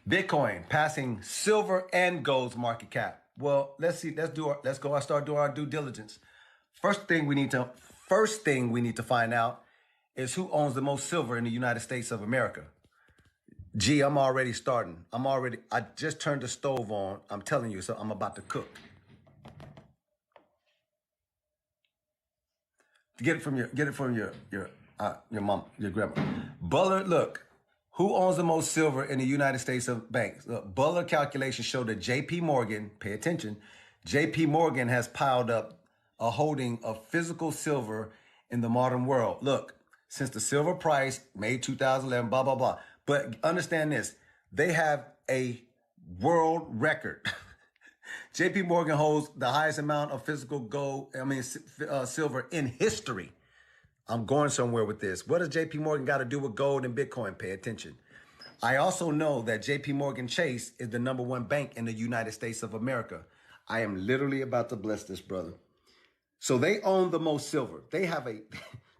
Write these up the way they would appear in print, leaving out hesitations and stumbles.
Bitcoin passing silver and gold's market cap. Well, let's see. Let's go. I start doing our due diligence. First thing we need to find out is who owns the most silver in the United States of America. Gee, I'm already starting. I just turned the stove on. I'm telling you, so I'm about to cook. Get it from your mom, your grandma. Bullard, look. Who owns the most silver in the United States of banks? Look, Bullard calculations show that JP Morgan, pay attention, JP Morgan has piled up a holding of physical silver in the modern world. Look, since the silver price, May 2011, blah, blah, blah. But understand this, they have a world record. JP Morgan holds the highest amount of physical silver in history. I'm going somewhere with this. What does JP Morgan got to do with gold and Bitcoin? Pay attention. I also know that JP Morgan Chase is the #1 bank in the United States of America. I am literally about to bless this brother. So they own the most silver. They have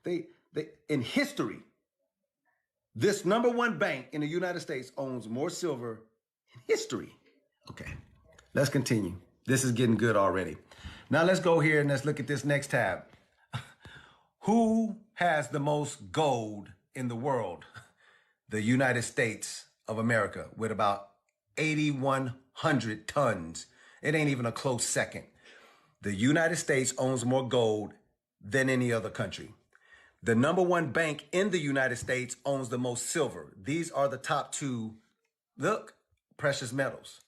they in history, this #1 bank in the United States owns more silver in history. Okay, let's continue. This is getting good already. Now let's go here and let's look at this next tab. Who has the most gold in the world? The United States of America with about 8,100 tons. It ain't even a close second. The United States owns more gold than any other country. The #1 bank in the United States owns the most silver. These are the top two, look, precious metals.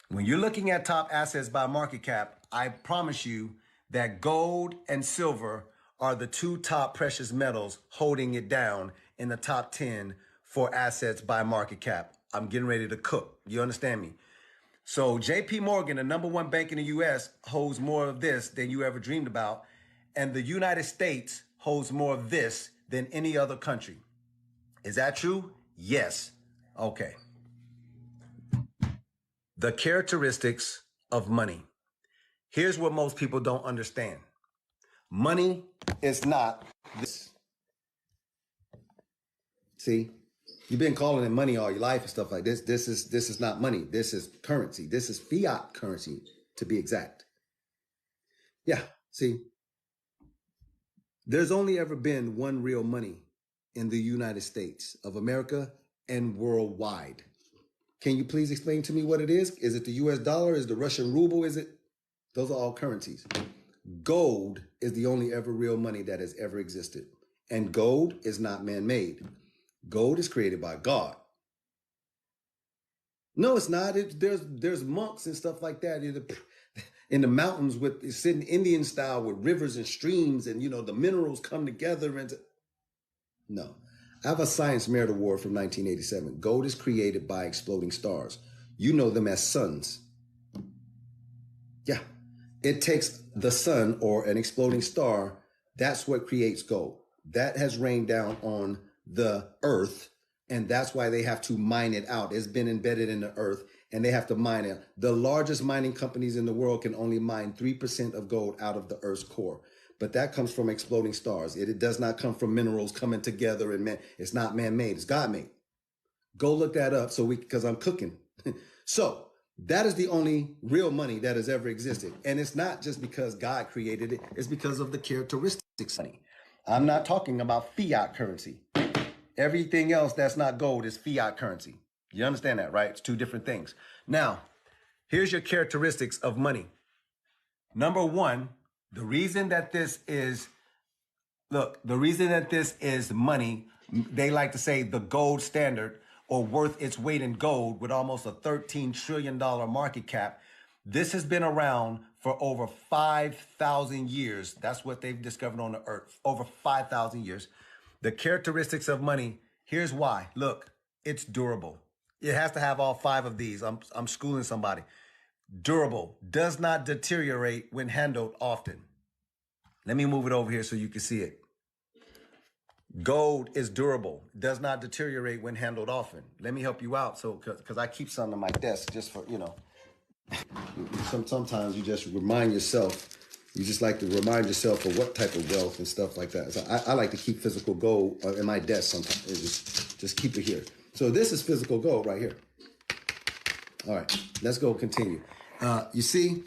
When you're looking at top assets by market cap, I promise you that gold and silver are the two top precious metals holding it down in the top 10 for assets by market cap. I'm getting ready to cook. You understand me? So JP Morgan, the #1 bank in the US, holds more of this than you ever dreamed about. And the United States holds more of this than any other country. Is that true? Yes. Okay. The characteristics of money. Here's what most people don't understand. Money is not this. See, you've been calling it money all your life and stuff like this. This is not money. This is currency. This is fiat currency, to be exact. Yeah, see, there's only ever been one real money in the United States of America and worldwide. Can you please explain to me what it is? Is it the US dollar? Is the Russian ruble? Is it? Those are all currencies. Gold is the only ever real money that has ever existed. And gold is not man-made. Gold is created by God. No, it's not. There's monks and stuff like that in the mountains with sitting Indian style with rivers and streams and, the minerals come together. No. I have a Science Merit Award from 1987. Gold is created by exploding stars. You know them as suns. Yeah. It takes the sun or an exploding star. That's what creates gold. That has rained down on the earth. And that's why they have to mine it out. It's been embedded in the earth and they have to mine it. The largest mining companies in the world can only mine 3% of gold out of the earth's core. But that comes from exploding stars. It does not come from minerals coming together and it's not man-made. It's God-made. Go look that up because I'm cooking. So that is the only real money that has ever existed. And it's not just because God created it. It's because of the characteristics of money. I'm not talking about fiat currency. Everything else that's not gold is fiat currency. You understand that, right? It's two different things. Now, here's your characteristics of money. #1, the reason that this is money, they like to say the gold standard or worth its weight in gold with almost a $13 trillion market cap. This has been around for over 5,000 years. That's what they've discovered on the earth, over 5,000 years. The characteristics of money, here's why. Look, it's durable. It has to have all 5 of these. I'm schooling somebody. Durable, does not deteriorate when handled often. Let me move it over here so you can see it. Gold is durable, does not deteriorate when handled often. Let me help you out. So, because I keep something on my desk just for, sometimes you just remind yourself. You just like to remind yourself of what type of wealth and stuff like that. So I like to keep physical gold in my desk sometimes. Just keep it here. So this is physical gold right here. All right, let's go continue. You see,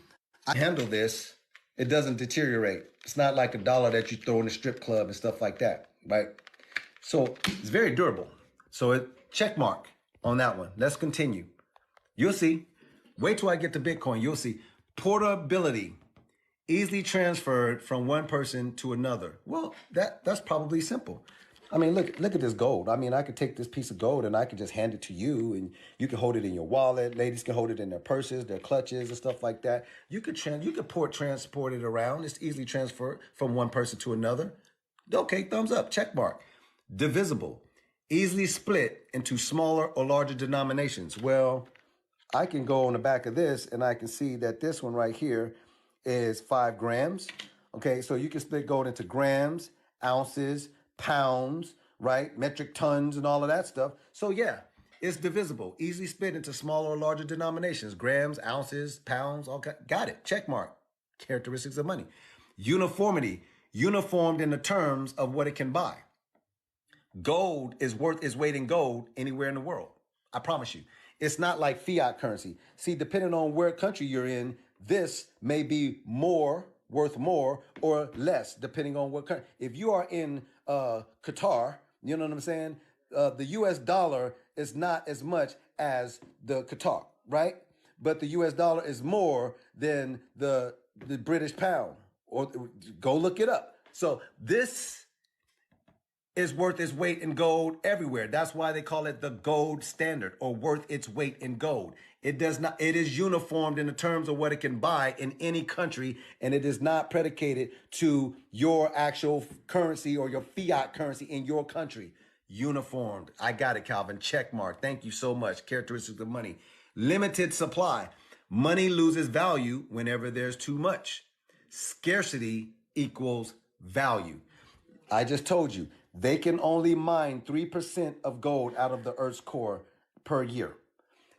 I handle this. It doesn't deteriorate. It's not like a dollar that you throw in a strip club and stuff like that, right? So it's very durable. So check mark on that one. Let's continue. You'll see. Wait till I get to Bitcoin. You'll see. Portability, easily transferred from one person to another. Well, that's probably simple. I mean, look at this gold. I mean, I could take this piece of gold and I could just hand it to you, and you can hold it in your wallet. Ladies can hold it in their purses, their clutches, and stuff like that. You could transport it around. It's easily transferred from one person to another. Okay, thumbs up, check mark. Divisible, easily split into smaller or larger denominations. Well, I can go on the back of this and I can see that this one right here is 5 grams. Okay, so you can split gold into grams, ounces, pounds, right? Metric tons and all of that stuff. So yeah, it's divisible, easily split into smaller or larger denominations, grams, ounces, pounds, all got it. Check mark. Characteristics of money. Uniformity, uniformed in the terms of what it can buy. Gold is worth its weight in gold anywhere in the world. I promise you. It's not like fiat currency. See, depending on where country you're in, this may be worth more or less, depending on what country. If you are in Qatar, you know what I'm saying? The US dollar is not as much as the Qatar, right? But the US dollar is more than the British pound. Or go look it up. So this is worth its weight in gold everywhere. That's why they call it the gold standard, or worth its weight in gold. It is uniformed in the terms of what it can buy in any country, and it is not predicated to your actual currency or your fiat currency in your country. Uniformed. I got it, Calvin. Check mark. Thank you so much. Characteristics of money. Limited supply. Money loses value whenever there's too much. Scarcity equals value. I just told you, they can only mine 3% of gold out of the Earth's core per year.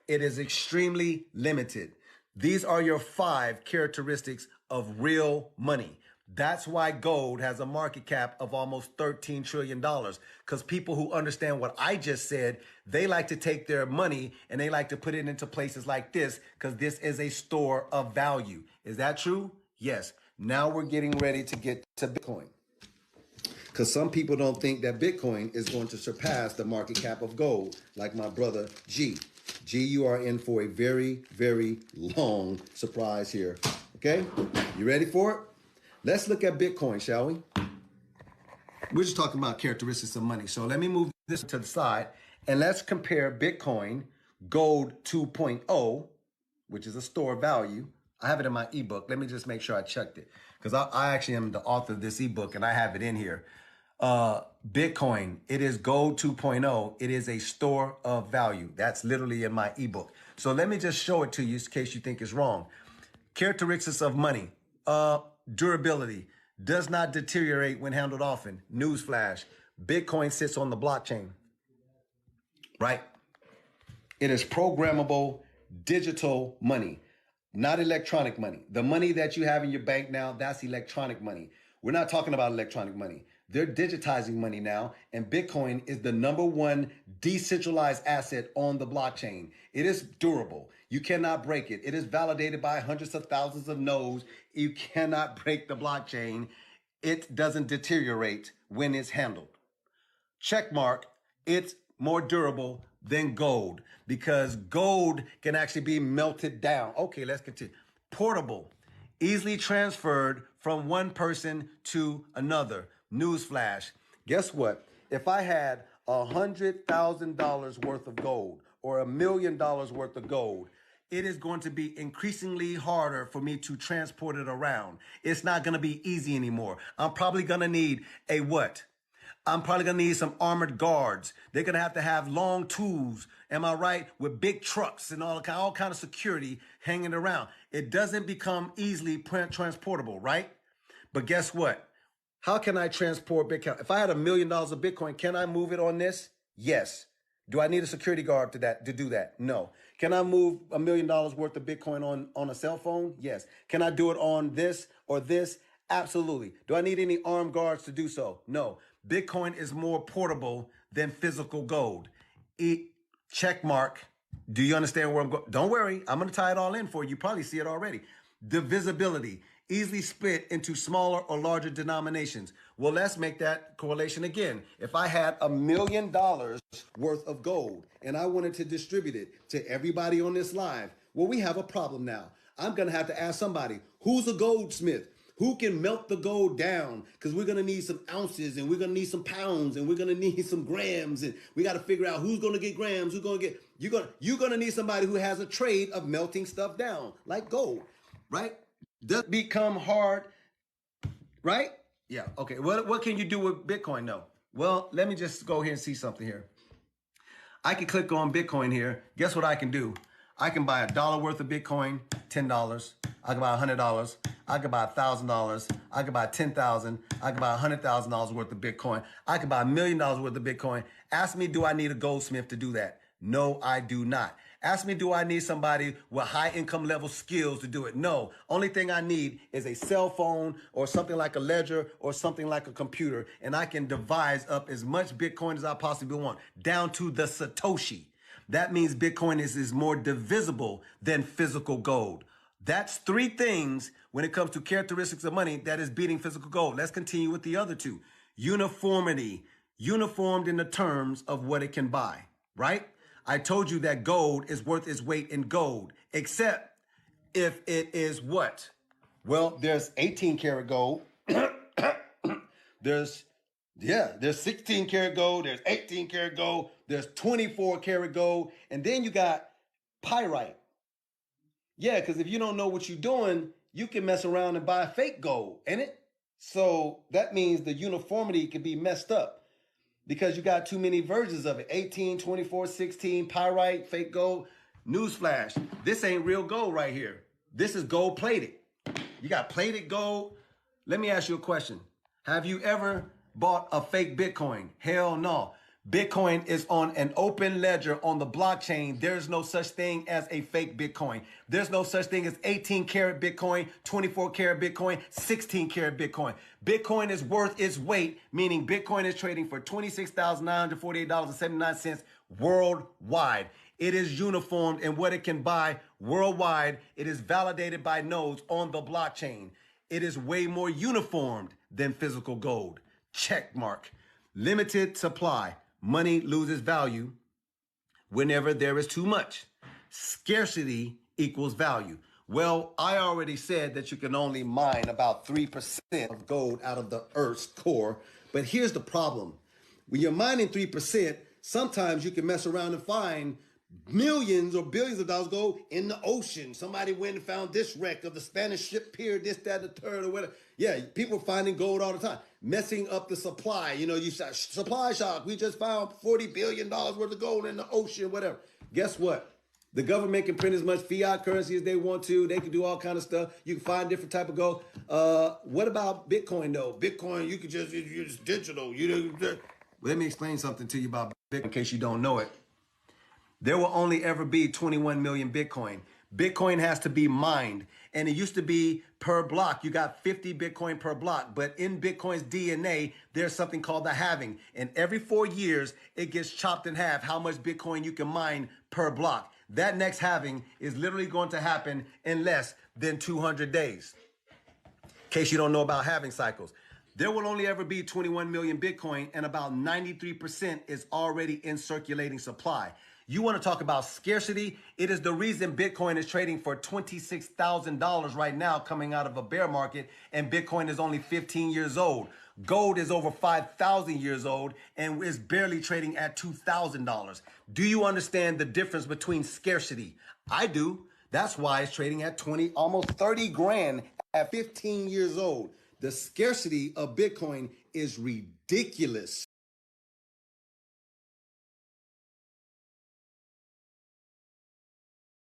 It is extremely limited. These are your 5 characteristics of real money. That's why gold has a market cap of almost $13 trillion. Because people who understand what I just said, they like to take their money and they like to put it into places like this because this is a store of value. Is that true? Yes. Now we're getting ready to get to Bitcoin. Because some people don't think that Bitcoin is going to surpass the market cap of gold, like my brother G. G, you are in for a very, very long surprise here. Okay? You ready for it? Let's look at Bitcoin, shall we? We're just talking about characteristics of money. So let me move this to the side and let's compare Bitcoin Gold 2.0, which is a store of value. I have it in my ebook. Let me just make sure I checked it, because I actually am the author of this ebook and I have it in here. Bitcoin, it is Gold 2.0. It is a store of value. That's literally in my ebook. So let me just show it to you in case you think it's wrong. Characteristics of money. Durability. Does not deteriorate when handled often. Newsflash. Bitcoin sits on the blockchain. Right? It is programmable digital money, not electronic money. The money that you have in your bank now, that's electronic money. We're not talking about electronic money. They're digitizing money now, and Bitcoin is the #1 decentralized asset on the blockchain. It is durable. You cannot break it. It is validated by hundreds of thousands of nodes. You cannot break the blockchain. It doesn't deteriorate when it's handled. Check mark, it's more durable than gold because gold can actually be melted down. Okay, let's continue. Portable, easily transferred from one person to another. Newsflash. Guess what? If I had $100,000 worth of gold or $1 million worth of gold, it is going to be increasingly harder for me to transport it around. It's not going to be easy anymore. I'm probably going to need a what? I'm probably going to need some armored guards. They're going to have long tools, am I right? With big trucks and all kind of security hanging around. It doesn't become easily transportable, right? But guess what? How can I transport Bitcoin? If I had $1 million of Bitcoin, can I move it on this? Yes. Do I need a security guard to do that? No. Can I move $1 million worth of Bitcoin on a cell phone? Yes. Can I do it on this or this? Absolutely. Do I need any armed guards to do so? No. Bitcoin is more portable than physical gold. Check mark. Do you understand where I'm going? Don't worry. I'm going to tie it all in for you. You probably see it already. Divisibility, easily split into smaller or larger denominations. Well, let's make that correlation again. If I had $1 million worth of gold and I wanted to distribute it to everybody on this live, well, we have a problem now. I'm going to have to ask somebody, who's a goldsmith? Who can melt the gold down? Because we're going to need some ounces and we're going to need some pounds and we're going to need some grams. And we got to figure out who's going to get grams, who's going to get, you're going to need somebody who has a trade of melting stuff down like gold, right? Does it become hard, right? Yeah. Okay. What can you do with Bitcoin though? Well, let me just go here and see something here. I can click on Bitcoin here. Guess what I can do? I can buy $1 worth of Bitcoin, $10. I can buy $100. I can buy $1,000. I can buy $10,000. I can buy $100,000 worth of Bitcoin. I can buy $1 million worth of Bitcoin. Ask me, do I need a goldsmith to do that? No, I do not. Ask me, do I need somebody with high income level skills to do it? No. Only thing I need is a cell phone or something like a ledger or something like a computer, and I can devise up as much Bitcoin as I possibly want, down to the Satoshi. That means Bitcoin is more divisible than physical gold. That's three things when it comes to characteristics of money that is beating physical gold. Let's continue with the other two. Uniformity, uniformed in the terms of what it can buy, right? I told you that gold is worth its weight in gold, except if it is what? Well, there's 18 karat gold. there's 16 karat gold. There's 18 karat gold. There's 24 karat gold. And then you got pyrite. Yeah, because if you don't know what you're doing, you can mess around and buy fake gold, ain't it? So that means the uniformity can be messed up because you got too many versions of it. 18, 24, 16, pyrite, fake gold. Newsflash, this ain't real gold right here. This is gold plated. You got plated gold. Let me ask you a question. Have you ever bought a fake Bitcoin? Hell no. Bitcoin is on an open ledger on the blockchain. There's no such thing as a fake Bitcoin. There's no such thing as 18 karat Bitcoin, 24 karat Bitcoin, 16 karat Bitcoin. Bitcoin is worth its weight, meaning Bitcoin is trading for $26,948.79 worldwide. It is uniformed in what it can buy worldwide. It is validated by nodes on the blockchain. It is way more uniformed than physical gold. Check mark. Limited supply. Money loses value whenever there is too much. Scarcity equals value. Well, I already said that you can only mine about 3% of gold out of the Earth's core. But here's the problem. When you're mining 3%, sometimes you can mess around and find millions or billions of dollars gold in the ocean. Somebody went and found this wreck of the Spanish ship pier, this, that, the third, or whatever. Yeah, people finding gold all the time, messing up the supply. You know, you supply shock. We just found $40 billion worth of gold in the ocean, whatever. Guess what? The government can print as much fiat currency as they want to. They can do all kind of stuff. You can find different type of gold. What about Bitcoin though? Bitcoin, you're just digital. Let me explain something to you about Bitcoin in case you don't know it. There will only ever be 21 million Bitcoin. Bitcoin has to be mined. And it used to be per block. You got 50 Bitcoin per block. But in Bitcoin's DNA, there's something called the halving. And every 4 years, it gets chopped in half how much Bitcoin you can mine per block. That next halving is literally going to happen in less than 200 days. In case you don't know about halving cycles. There will only ever be 21 million Bitcoin, and about 93% is already in circulating supply. You want to talk about scarcity? It is the reason Bitcoin is trading for $26,000 right now coming out of a bear market, and Bitcoin is only 15 years old. Gold is over 5,000 years old and is barely trading at $2,000. Do you understand the difference between scarcity? I do. That's why it's trading at 20, almost 30 grand at 15 years old. The scarcity of Bitcoin is ridiculous.